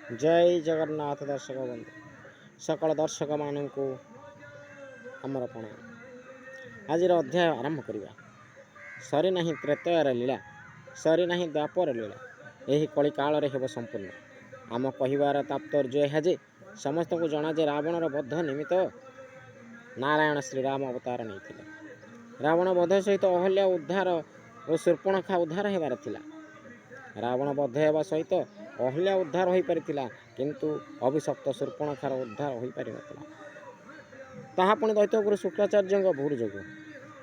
जय जगन्नाथ दर्शक बंधु सकल दर्शक मानू आमर प्रणाम। आज अध्याय आरंभ करवा। सरी नहीं त्रेतयर लीला, सरी नहीं द्वापर लीला, यही कली काल हेब संपूर्ण। आम कहबार तात्पर्य यह जे समस्त को जना जे रावणर बध निमित्त नारायण श्रीराम अवतार नहीं। रावण बध सहित अहल्या उद्धार और शूर्पणखा उद्धार हेबार थिला। रावण बध हेबा सहित अहल्या उद्धार हो पारिथिला, किंतु अभिशप्त शूर्पणखार उद्धार हो पारि नथिला। ताहा पुणी दैत्यगुरु शुक्राचार्य भूल जोगु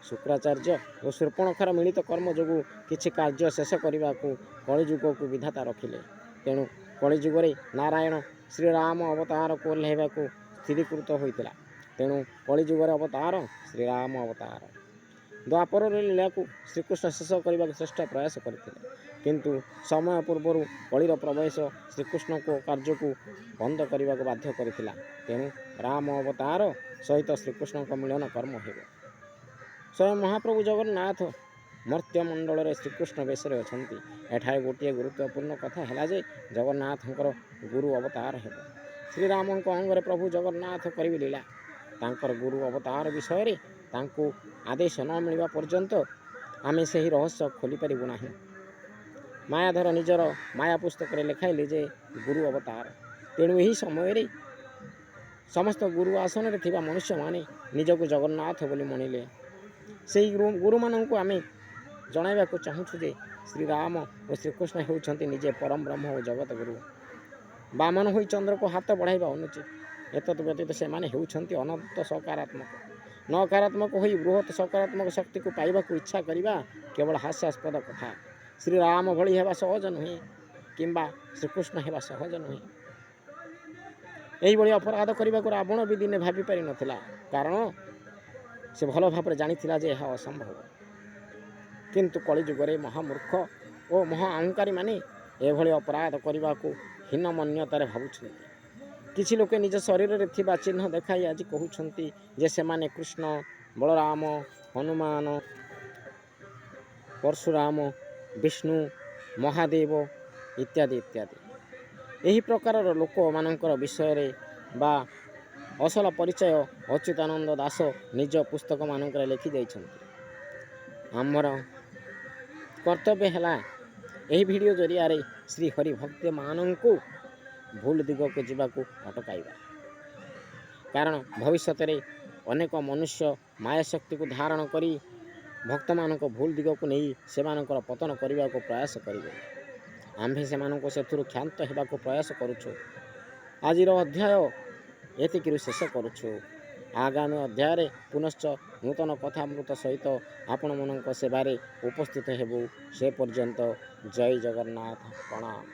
शुक्राचार्य और शूर्पणखार मिलित कर्म जोगु किछि कार्य शेष करने को कलिजुग को विधाता रखिले। तेणु कलिजुगे नारायण श्रीराम अवतार को ओह्लाइबा को स्थिरीकृत होइतिला। तेणु कलिजुगर अवतार श्रीराम अवतार। द्वापर लीला को श्रीकृष्ण शेष करने को चेष्टा प्रयास करते, किंतु समय पूर्वर कलिर प्रवेश श्रीकृष्ण को कार्य को बंद करने को बाध्य करथिला। तेणु राम अवतार सहित श्रीकृष्ण को मिलन कर्म हेब। स्वयं महाप्रभु जगन्नाथ मर्त्यमंडल श्रीकृष्ण बेशरे अछंती। एठारे गोटे गुरुत्वपूर्ण कथा है जे जगन्नाथंकर गुरु अवतार हेब। श्रीराम अंगरे प्रभु जगन्नाथ करिवे लीला। तांकर गुरु अवतार विषय तांको आदेश न मिलवा पर्यंत आमे से ही रहस्य खोली पारिबु नाही। मायाधर निजर माया पुस्तक लिखाइले जे गुरु अवतार। तेणु यही समय समस्त गुरु आसन रे थिबा मनुष्य माने निजको जगन्नाथ बोली मनिले। से गुरु मानन को आमे जणाइबा को चाहूछु जे श्रीराम और श्रीकृष्ण हेउछंती निजे परम ब्रह्म और जगत गुरु। बामन होई चंद्र को हाथ बढ़ाइबा अनुचित। एतत् व्यतीत से माने हेउछंती अनंत सकारात्मक। नकारात्मक होई बृहत सकारात्मक शक्ति को पाइबा को इच्छा करिबा केवल हास्यास्पद कथा। श्रीराम भली हेबा सहज नुहे, किंबा श्रीकृष्ण हेबा सहज नुहे। यही भली अपराध करने को रावण भी दिने भाभी पारि नथिला, कारण से भल भाव जानी जे यह असंभव। किंतु कलिजुगरे महामूर्ख और महा अहंकारी माने एभली अपराध करने को हीन मान्यतार भावुछंती। किछि लोके निज शरीर रे थिबा चिन्ह देखाई आज कहउछंती जे से माने कृष्ण, बलराम, हनुमान, परशुराम, विष्णु, महादेव इत्यादि इत्यादि। यही प्रकार लोक मानकर विषय बा असल परिचय अच्युतानंद दास निज पुस्तक मानक लिखि जाइछंती। आमर कर्तव्य है यही वीडियो जरिया श्री हरि भक्त मान को भूल दिग को जीवाक अटकाइबा। कारण भविष्य में अनेक मनुष्य माया शक्ति को धारण करी भक्त मान भूल दिग को नहीं से पतन करने को प्रयास करेंगे। आम्भे से क्षांत होगा प्रयास करुछु। आज अध्याय एतिकिरु शेष करुछु। आगामी अध्याय पुनश्च नूतन कथामृत सहित आपण मन सेवारे उपस्थित हेबु। से पर्यंत जय जगन्नाथ प्रणाम।